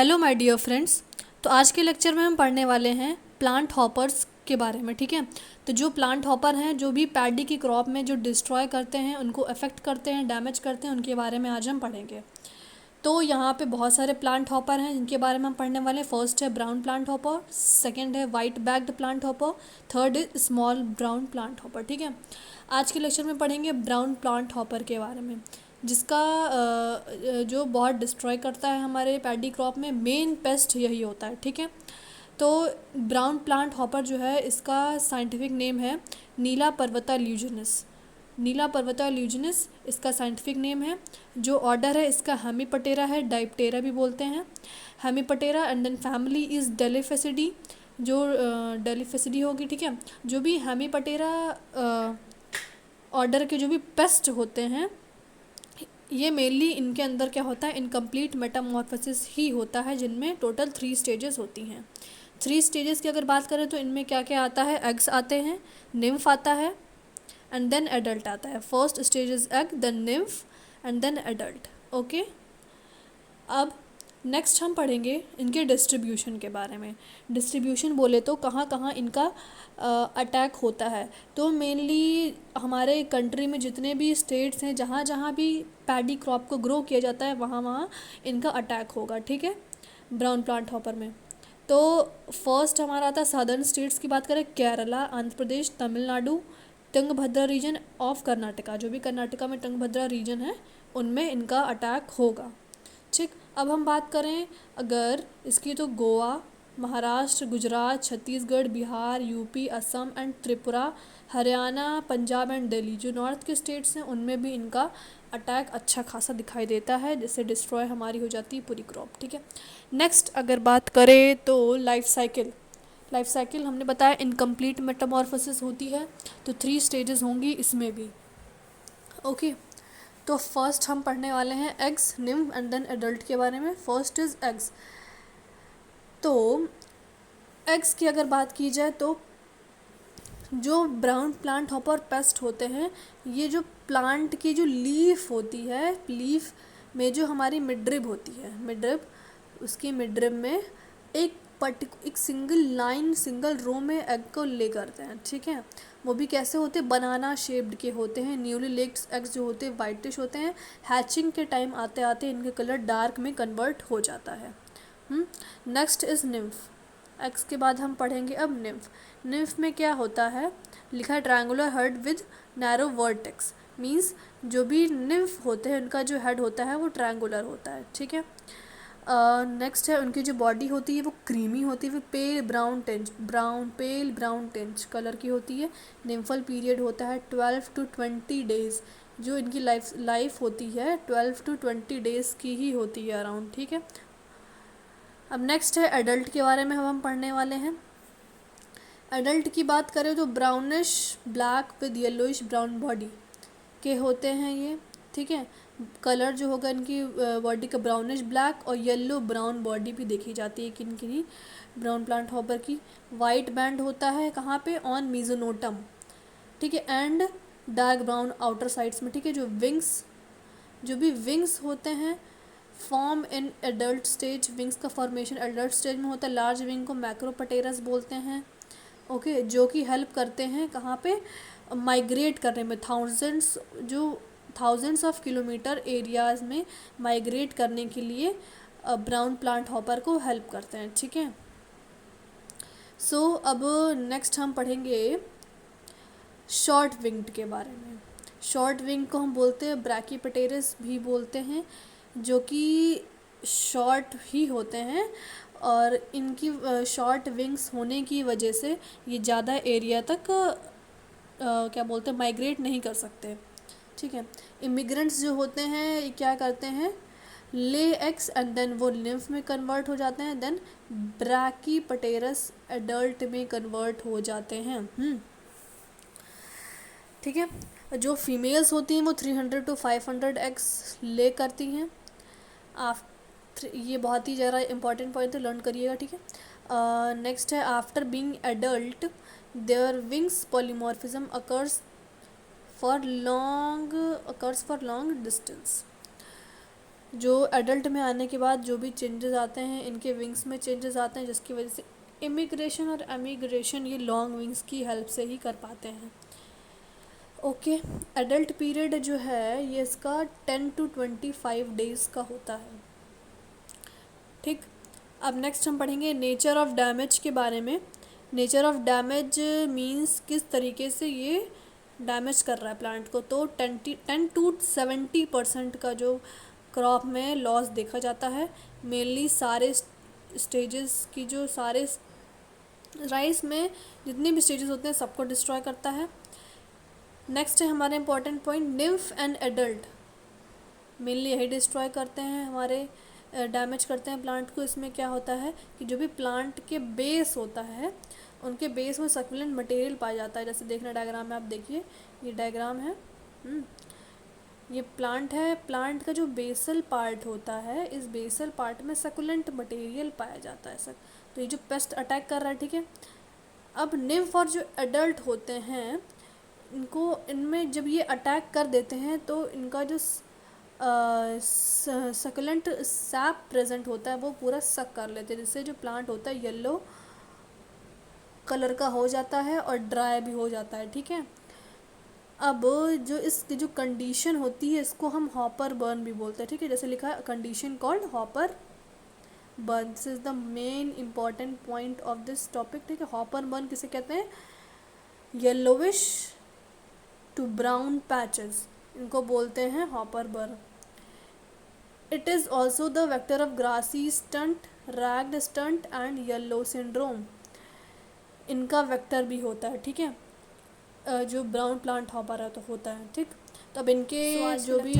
Hello my dear friends. तो आज के लेक्चर में हम पढ़ने वाले हैं प्लांट हॉपर्स के बारे में। ठीक है, तो जो प्लांट हॉपर हैं, जो भी पैडी की क्रॉप में जो डिस्ट्रॉय करते हैं, उनको अफेक्ट करते हैं, डैमेज करते हैं, उनके बारे में आज हम पढ़ेंगे। तो यहाँ पे बहुत सारे प्लांट हॉपर हैं जिनके बारे में हम पढ़ने वाले हैं। फर्स्ट है ब्राउन प्लांट हॉपर, सेकंड है white bagged plant hopper, third is small brown plant hopper. ठीक है, आज के लेक्चर में पढ़ेंगे ब्राउन प्लांट हॉपर के बारे में, जिसका जो बहुत डिस्ट्रॉय करता है हमारे पैडी क्रॉप में। मेन पेस्ट यही होता है। ठीक है, तो ब्राउन प्लांट हॉपर जो है, इसका साइंटिफिक नेम है नीला पर्वता ल्यूजिनस। नीला पर्वता ल्यूजिनस इसका साइंटिफिक नेम है। जो ऑर्डर है इसका हेमीपटेरा है, डाइप्टेरा भी बोलते हैं, Hemiptera. And then family is Delphacidae, जो डेलिफेसिडी होगी। ठीक है, जो भी हेमीपटेरा ऑर्डर के जो भी पेस्ट होते हैं, ये मेनली इनके अंदर क्या होता है, इनकम्प्लीट मेटामॉर्फोसिस ही होता है, जिनमें टोटल 3 स्टेजेस होती हैं। 3 स्टेजेस की अगर बात करें तो इनमें क्या क्या आता है, एग्स आते हैं, निम्फ आता है, एंड देन एडल्ट आता है। First stage is egg, then nymph, and then adult. Okay, अब नेक्स्ट हम पढ़ेंगे इनके डिस्ट्रीब्यूशन के बारे में। डिस्ट्रीब्यूशन बोले तो कहाँ कहाँ इनका अटैक होता है। तो मेनली हमारे कंट्री में जितने भी स्टेट्स हैं, जहाँ जहाँ भी पैडी क्रॉप को ग्रो किया जाता है, वहाँ वहाँ इनका अटैक होगा। ठीक है, ब्राउन प्लांट हॉपर में। तो फर्स्ट हमारा आता है सदर्न स्टेट्स की बात करें, केरला, आंध्र प्रदेश, तमिलनाडु, तुंगभद्रा रीजन ऑफ कर्नाटका। जो भी कर्नाटका में तुंगभद्रा रीजन है, उनमें इनका अटैक होगा। ठीक, अब हम बात करें अगर इसकी, तो Goa, Maharashtra, Gujarat, Chhattisgarh, Bihar, UP, Assam and Tripura, Haryana, Punjab and Delhi, जो नॉर्थ के स्टेट्स हैं, उनमें भी इनका अटैक अच्छा खासा दिखाई देता है, जिससे डिस्ट्रॉय हमारी हो जाती है पूरी क्रॉप। ठीक है, नेक्स्ट अगर बात करें तो लाइफ साइकिल हमने बताया इनकम्प्लीट मेटामॉर्फोसिस होती है, तो 3 स्टेजेस होंगी इसमें भी। ओके, तो फर्स्ट हम पढ़ने वाले हैं eggs, nymph and then adult के बारे में। First is eggs. तो एग्स की अगर बात की जाए तो जो ब्राउन प्लांट हॉपर पेस्ट होते हैं, ये जो प्लांट की जो लीफ होती है, लीफ में जो हमारी मिडरिब होती है, मिडरिब, उसकी मिडरिब में एक सिंगल लाइन, सिंगल रो में एग को ले करते हैं। ठीक है, वो भी कैसे होते हैं, बनाना शेप्ड के होते हैं। न्यूली लेग्ड एग्स जो होते हैं वाइटिश होते हैं। हैचिंग के टाइम आते आते इनके कलर डार्क में कन्वर्ट हो जाता है। Next is nymph. एग्स के बाद हम पढ़ेंगे अब निम्फ। निम्फ में क्या होता है, लिखा है triangular head with narrow vertex. Means जो भी निम्फ होते हैं, उनका जो हेड होता है वो ट्रायंगुलर होता है। ठीक है, नेक्स्ट है उनकी जो बॉडी होती है वो क्रीमी होती है, पेल ब्राउन टेंच कलर की होती है। निम्फल पीरियड होता है 12 to 20 डेज़। जो इनकी लाइफ होती है 12 to 20 डेज़ की ही होती है अराउंड। ठीक है, अब नेक्स्ट है एडल्ट के बारे में हम पढ़ने वाले हैं। एडल्ट की बात करें तो brownish black with yellowish brown body के होते हैं ये। ठीक है, कलर जो होगा इनकी बॉडी का ब्राउनिश ब्लैक और येलो ब्राउन बॉडी भी देखी जाती है किन किन्हीं ब्राउन प्लांट हॉपर की। वाइट बैंड होता है कहाँ पे, ऑन मीजोनोटम। ठीक है, and dark brown outer sides में। ठीक है, जो भी विंग्स होते हैं form in adult stage, wings का फॉर्मेशन एडल्ट स्टेज में होता है। लार्ज विंग को मैक्रोपटेरस बोलते हैं। ओके, जो कि हेल्प करते हैं कहाँ पे, माइग्रेट करने में, थाउजेंड्स ऑफ किलोमीटर एरियाज़ में माइग्रेट करने के लिए ब्राउन प्लांट हॉपर को हेल्प करते हैं। ठीक है, सो अब नेक्स्ट हम पढ़ेंगे शॉर्ट विंग्ड के बारे में। शॉर्ट विंग को हम बोलते हैं ब्रैकीपटेरस भी बोलते हैं, जो कि शॉर्ट ही होते हैं, और इनकी शॉर्ट विंग्स होने की वजह से ये ज़्यादा एरिया तक क्या बोलते हैं, माइग्रेट नहीं कर सकते। ठीक है, इमिग्रेंट्स जो होते हैं ये क्या करते हैं, ले एग्स एंड देन वो निम्फ में कन्वर्ट हो जाते हैं, देन ब्रैकीपटेरस एडल्ट में कन्वर्ट हो जाते हैं। ठीक है, जो फीमेल्स होती हैं वो 300 to 500 एग्स ले करती हैं। ये बहुत ही ज़रा इंपॉर्टेंट पॉइंट, तो लर्न करिएगा। ठीक है, नेक्स्ट है after being adult their wings polymorphism occurs for long distance. जो एडल्ट में आने के बाद जो भी चेंजेस आते हैं, इनके विंग्स में चेंजेस आते हैं, जिसकी वजह से इमिग्रेशन और एमिग्रेशन ये लॉन्ग विंग्स की हेल्प से ही कर पाते हैं। ओके, एडल्ट पीरियड जो है ये इसका 10 to 25 डेज़ का होता है। ठीक, अब नेक्स्ट हम पढ़ेंगे नेचर ऑफ डैमेज के बारे में। नेचर ऑफ डैमेज मीन्स किस तरीके से ये डैमेज कर रहा है प्लांट को। तो 10 to 70% का जो क्रॉप में लॉस देखा जाता है। मेनली सारे स्टेजेस की, जो सारे राइस में जितने भी स्टेजेस होते हैं सबको डिस्ट्रॉय करता है। नेक्स्ट है हमारे important point, nymph and adult mainly यही डिस्ट्रॉय करते हैं, हमारे डैमेज करते हैं प्लांट को। इसमें क्या होता है कि जो भी प्लांट के बेस होता है, उनके बेस में सक्यूलेंट मटेरियल पाया जाता है। जैसे देखना डायग्राम में, आप देखिए ये डायग्राम है, ये प्लांट है। प्लांट का जो बेसल पार्ट होता है, इस बेसल पार्ट में सक्यूलेंट मटेरियल पाया जाता है सर। तो ये जो पेस्ट अटैक कर रहा है, ठीक है। अब निम्फ और जो एडल्ट होते हैं, इनमें जब ये अटैक कर देते हैं तो इनका जो सकलेंट सैप प्रेजेंट होता है वो पूरा सक कर लेते हैं, जिससे जो प्लांट होता है येलो कलर का हो जाता है और ड्राई भी हो जाता है। ठीक है, अब जो इसकी जो कंडीशन होती है इसको हम हॉपर बर्न भी बोलते हैं। ठीक है, जैसे लिखा है condition called hopper burn. This is the main important point of this topic. ठीक है, हॉपर बर्न किसे कहते हैं? येलोविश टू ब्राउन पैचेस, इनको बोलते हैं hopper burn. It is also the vector of grassy stunt, ragged stunt and yellow syndrome, इनका vector भी होता है। ठीक है, जो ब्राउन प्लांट हॉपर है तो होता है। ठीक, तो अब इनके जो भी